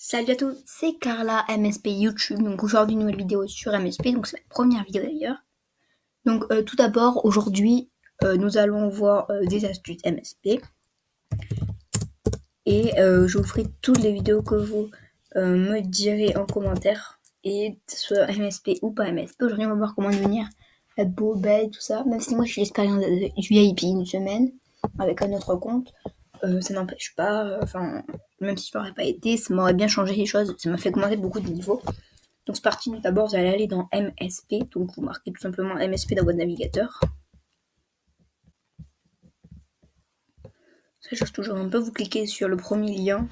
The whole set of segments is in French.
Salut à tous, c'est Carla MSP YouTube. Donc aujourd'hui une nouvelle vidéo sur MSP, donc c'est ma première vidéo d'ailleurs. Donc tout d'abord aujourd'hui nous allons voir des astuces MSP et je vous ferai toutes les vidéos que vous me direz en commentaire et soit MSP ou pas MSP. Aujourd'hui on va voir comment devenir beau, belle, tout ça. Même si moi je suis l'expérience du VIP une semaine avec un autre compte, ça n'empêche pas, même si ça n'aurait pas été, ça m'aurait bien changé les choses, ça m'a fait augmenter beaucoup de niveaux. Donc c'est parti, d'abord vous allez aller dans MSP, donc vous marquez tout simplement MSP dans votre navigateur. Ça change toujours un peu, vous cliquez sur le premier lien,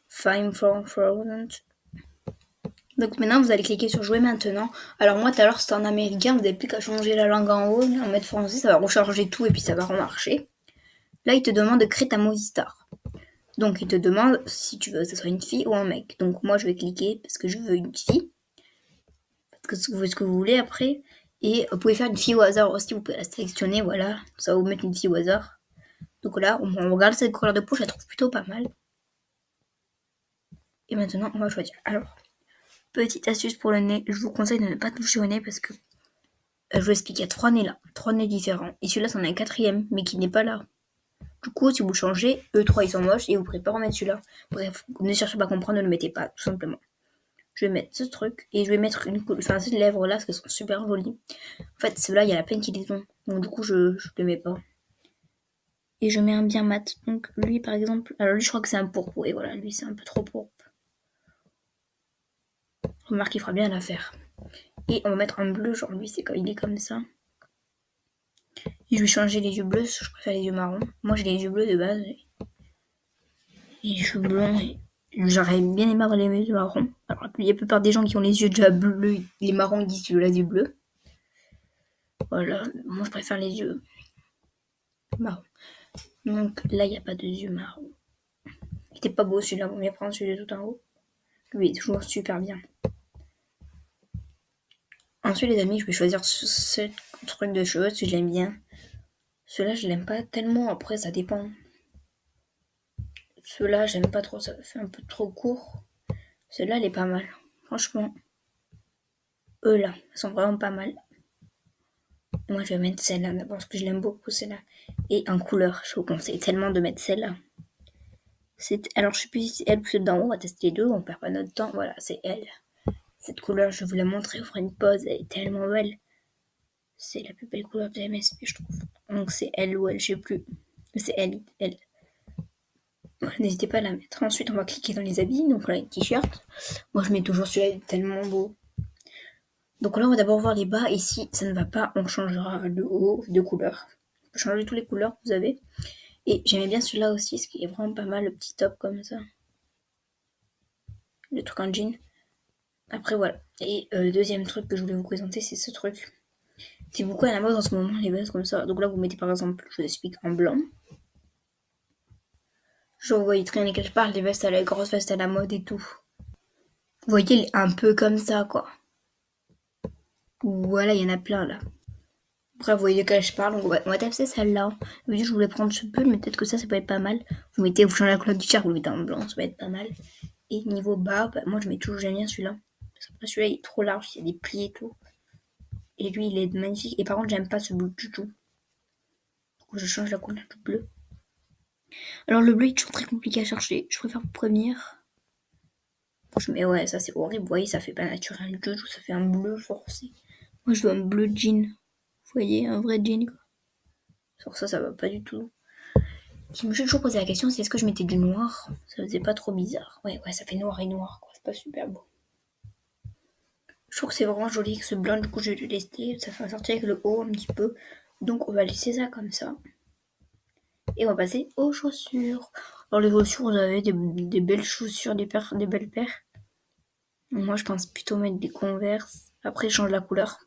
Find from Frozen. Donc maintenant vous allez cliquer sur jouer maintenant. Alors moi tout à l'heure c'était en américain, vous n'avez plus qu'à changer la langue en haut, en mettre français, ça va recharger tout et puis ça va remarcher. Là il te demande de créer ta movie star. Donc il te demande si tu veux que ce soit une fille ou un mec. Donc moi je vais cliquer parce que je veux une fille. Parce que vous faites ce que vous voulez après. Et vous pouvez faire une fille au hasard aussi, vous pouvez la sélectionner, voilà. Ça va vous mettre une fille au hasard. Donc là, on regarde cette couleur de peau, je la trouve plutôt pas mal. Et maintenant, on va choisir. Alors, petite astuce pour le nez, je vous conseille de ne pas toucher au nez parce que je vous explique, il y a 3 nez là, 3 nez différents. Et celui-là, c'en est un quatrième, mais qui n'est pas là. Du coup, si vous changez, eux 3 ils sont moches et vous ne pourrez pas remettre celui-là. Bref, ne cherchez pas à comprendre, ne le mettez pas, tout simplement. Je vais mettre ce truc et je vais mettre ces lèvres là, parce qu'elles sont super jolies. En fait, ceux-là, il y a la peine qu'ils les ont. Donc du coup, je le mets pas. Et je mets un bien mat. Donc lui, par exemple, alors lui, je crois que c'est un pourpre. Et voilà, lui, c'est un peu trop pourpre. Remarque, il fera bien l'affaire. Et on va mettre un bleu, genre lui, c'est comme il est comme ça. Et je vais changer les yeux bleus, je préfère les yeux marrons. Moi, j'ai les yeux bleus de base. Et les cheveux blonds. Et j'aurais bien aimé avoir les yeux marrons. Alors, il y a la plupart des gens qui ont les yeux déjà bleus, les marrons, ils disent les yeux bleus. Voilà, moi, je préfère les yeux marrons. Donc là, il n'y a pas de yeux marrons. Il était pas beau celui-là, on va bien prendre celui de tout en haut. Lui, il est toujours super bien. Ensuite, les amis, je vais choisir ce truc de cheveux, si je l'aime bien. Celui-là, je l'aime pas tellement, après, ça dépend. Celui-là, j'aime pas trop, ça fait un peu trop court. Celui-là, il est pas mal. Franchement, eux là, ils sont vraiment pas mal. Moi, je vais mettre celle-là d'abord, parce que je l'aime beaucoup, celle-là. Et en couleur, je vous conseille tellement de mettre celle-là. Alors, je sais plus si c'est elle ou celle d'en haut, on va tester les deux, on perd pas notre temps. Voilà, c'est elle. Cette couleur, je vais vous la montrer, on fera une pause, elle est tellement belle. C'est la plus belle couleur de MSP, je trouve. Donc c'est elle ou elle, je sais plus. C'est elle, elle. Voilà, n'hésitez pas à la mettre. Ensuite, on va cliquer dans les habits, donc là, les t-shirts. Moi, je mets toujours celui-là, il est tellement beau. Donc là, on va d'abord voir les bas, et si ça ne va pas, on changera le haut de couleur. On peut changer toutes les couleurs que vous avez. Et j'aimais bien celui-là aussi, ce qui est vraiment pas mal, le petit top comme ça. Le truc en jean. Après, voilà. Et deuxième truc que je voulais vous présenter, c'est ce truc. C'est beaucoup à la mode en ce moment, les vestes comme ça. Donc là, vous mettez par exemple, je vous explique, en blanc. Je vois les traîner quelque part, les vestes à la grosse veste à la mode et tout. Vous voyez, elle est un peu comme ça, quoi. Voilà, il y en a plein là. Après, vous voyez de quelle je parle, donc on va tester celle-là. Vu que je voulais prendre ce pull, mais peut-être que ça peut être pas mal. Vous changez la couleur du t-shirt, vous le mettez en blanc, ça peut être pas mal. Et niveau bas, moi je mets toujours, j'aime bien celui-là. Parce que celui-là il est trop large, il y a des plis et tout. Et lui il est magnifique. Et par contre, j'aime pas ce bleu du tout. Donc je change la couleur du bleu. Alors le bleu il est toujours très compliqué à chercher. Je préfère vous prévenir. Mais ouais, ça c'est horrible. Vous voyez, ça fait pas naturel du tout. Ça fait un bleu forcé. Moi je veux un bleu jean. Vous voyez, un vrai jean quoi. Sur ça, ça va pas du tout. Je me suis toujours posé la question, c'est est-ce que je mettais du noir? Ça faisait pas trop bizarre. Ouais, ça fait noir et noir quoi. C'est pas super beau. Je trouve que c'est vraiment joli avec ce blanc. Du coup, je vais le laisser. Ça fait sortir avec le haut un petit peu. Donc on va laisser ça comme ça. Et on va passer aux chaussures. Alors les chaussures, vous avez des belles chaussures, des belles paires. Moi, je pense plutôt mettre des Converse. Après, je change la couleur.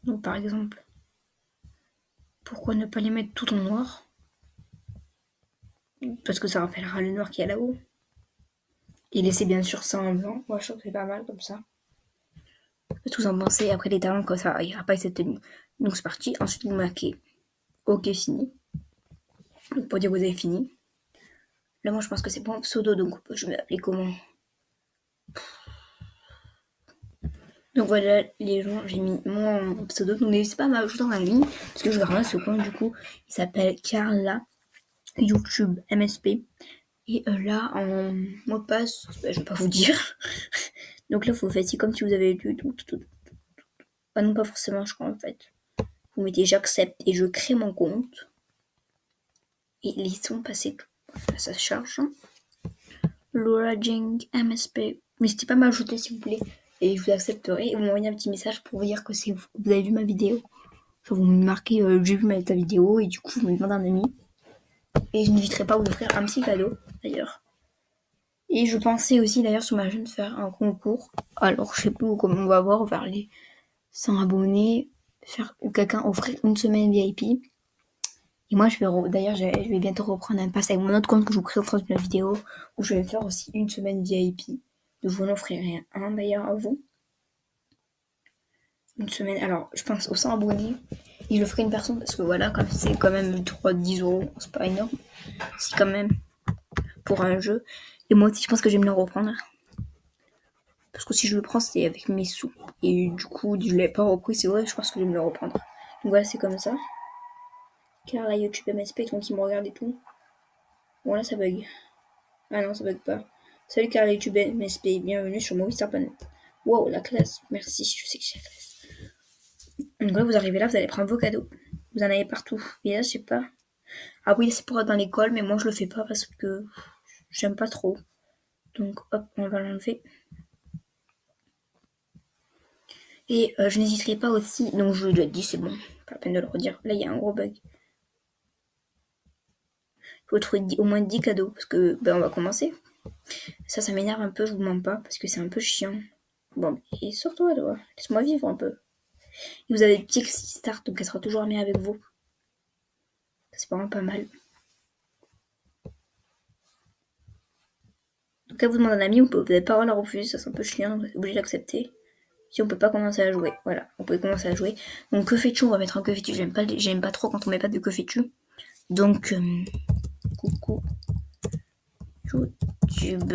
Donc, par exemple, pourquoi ne pas les mettre tout en noir? Parce que ça rappellera le noir qu'il y a là-haut. Et laisser bien sûr ça en blanc. Moi, je trouve que c'est pas mal comme ça. Tout en penser après les talons, comme ça, il n'y aura pas cette tenue. Donc, c'est parti. Ensuite, vous marquez OK, fini. Donc pour dire que vous avez fini. Là, moi, je pense que c'est pas un pseudo, donc je vais appeler comment? Donc voilà, les gens, j'ai mis mon pseudo. Donc n'hésitez pas à m'ajouter en ligne, parce que je garde ce compte, du coup. Il s'appelle Carla YouTube MSP. Et là, en mot de passe, je vais pas vous dire. Donc là, vous faites comme si vous avez lu tout. Ah non, pas forcément, je crois, en fait. Vous mettez j'accepte et je crée mon compte. Et laissons passer tout. Là, ça se charge. Laura Jing MSP. N'hésitez pas à m'ajouter, s'il vous plaît. Et je vous accepterai. Et vous m'envoyez un petit message pour vous dire que vous avez vu ma vidéo. Genre, vous me marquez j'ai vu ta vidéo. Et du coup, vous me demandez un ami. Et je n'hésiterai pas à vous offrir un petit cadeau, d'ailleurs. Et je pensais aussi, d'ailleurs, sur ma chaîne, faire un concours. Alors, je sais plus comment on va voir vers les 100 abonnés. Faire quelqu'un offrir une semaine VIP. Et moi, d'ailleurs, je vais bientôt reprendre un pass avec mon autre compte que je vous crée au fond de la vidéo, où je vais faire aussi une semaine VIP. Donc, je vous en offrirai un d'ailleurs à vous. Une semaine, alors, je pense aux 100 abonnés. Et je le ferai une personne parce que voilà, comme c'est quand même 10 €, c'est pas énorme. C'est quand même pour un jeu. Et moi aussi, je pense que je vais me le reprendre. Parce que si je le prends, c'est avec mes sous. Et du coup, je l'ai pas repris, c'est vrai, je pense que je vais me le reprendre. Donc voilà, c'est comme ça. Car la YouTube MSP, tout le monde qui me regarde et tout. Bon, là, ça bug. Ah non, ça bug pas. Salut car la YouTube MSP, bienvenue sur Movistar Planet. Wow, la classe. Merci, je sais que j'ai la classe. Donc là, vous arrivez là, vous allez prendre vos cadeaux. Vous en avez partout. Et là, je sais pas. Ah oui, c'est pour être dans l'école, mais moi, je le fais pas parce que j'aime pas trop. Donc, hop, on va l'enlever. Et je n'hésiterai pas aussi, donc je l'ai dit, c'est bon, pas la peine de le redire. Là, il y a un gros bug. Il faut trouver au moins 10 cadeaux, parce que on va commencer. Ça m'énerve un peu, je vous mens pas, parce que c'est un peu chiant. Bon, et surtout, laisse-moi vivre un peu. Et vous avez Pixie Start, donc elle sera toujours amie avec vous. C'est vraiment pas mal. Donc elle vous demande un ami, vous n'avez pas le droit de la refuser, ça c'est un peu chiant, vous êtes obligé d'accepter. Si on peut pas commencer à jouer, voilà, on peut commencer à jouer. Donc que fais-tu, on va mettre un que fais-tu, j'aime pas trop quand on met pas de que fais-tu. Donc, coucou YouTube.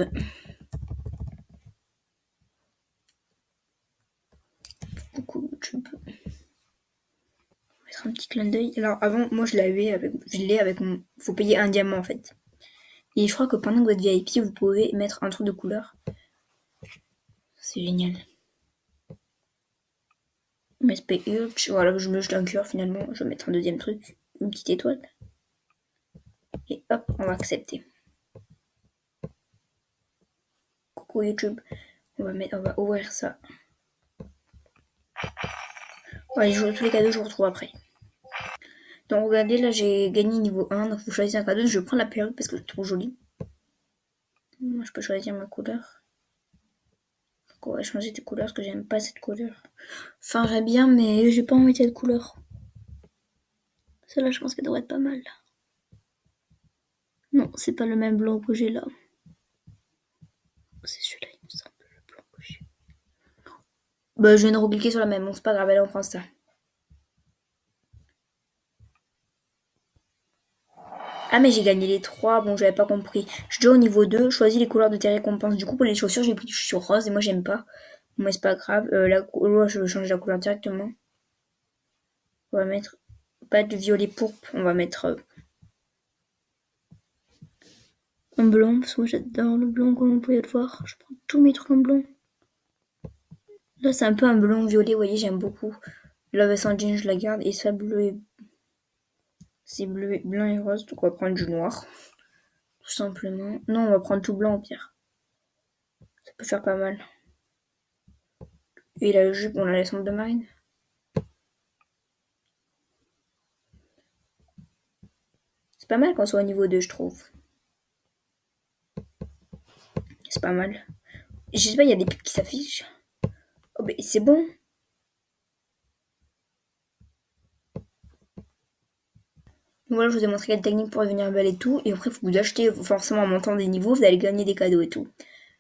Coucou YouTube. On va mettre un petit clin d'œil. Alors avant, moi je l'ai avec mon... Faut payer un diamant en fait. Et je crois que pendant que vous êtes VIP, vous pouvez mettre un truc de couleur. C'est génial. MSP Urge. Voilà, je me jette un cœur finalement. Je vais mettre un deuxième truc. Une petite étoile. Et hop, on va accepter. Coucou YouTube. On va ouvrir ça. Ouais, tous les cadeaux, je vous retrouve après. Donc regardez, là j'ai gagné niveau 1. Donc vous choisissez un cadeau. Je prends la perruque parce que je trouve jolie. Moi je peux choisir ma couleur. Donc on va changer de couleur parce que j'aime pas cette couleur. Enfin j'aime bien mais j'ai pas envie de cette couleur. Celle-là je pense qu'elle devrait être pas mal. Non, c'est pas le même blanc que j'ai là. C'est celui-là, il me semble, le blanc que j'ai. Bah je viens de recliquer sur la même, bon c'est pas grave, allez on prend ça. Ah mais j'ai gagné les 3, bon j'avais pas compris. Je suis déjà au niveau 2, choisis les couleurs de tes récompenses. Du coup pour les chaussures j'ai pris des chaussures roses et moi j'aime pas. Bon mais c'est pas grave, là je vais changer la couleur directement. On va mettre pas de violet pourpre, on va mettre un blanc, parce que moi j'adore le blanc comme vous pouvez le voir. Je prends tous mes trucs en blanc. Là c'est un peu un blanc violet, vous voyez j'aime beaucoup. La veste en jean je la garde et ça bleu et... C'est bleu, blanc et rose, donc on va prendre du noir. Tout simplement. Non, on va prendre tout blanc au pire. Ça peut faire pas mal. Et la jupe, on la laisse en bleu marine. C'est pas mal qu'on soit au niveau 2, je trouve. C'est pas mal. Je sais pas, il y a des pics qui s'affichent. Oh, mais c'est bon. Voilà, je vous ai montré quelle technique pour devenir belle et tout. Et après, vous achetez forcément en montant des niveaux, vous allez gagner des cadeaux et tout.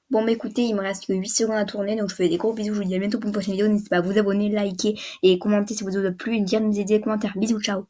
Bon, bah écoutez, il me reste que 8 secondes à tourner, donc je vous fais des gros bisous. Je vous dis à bientôt pour une prochaine vidéo. N'hésitez pas à vous abonner, liker et commenter si vous avez plu. Et me dire dans les commentaires. Bisous, ciao.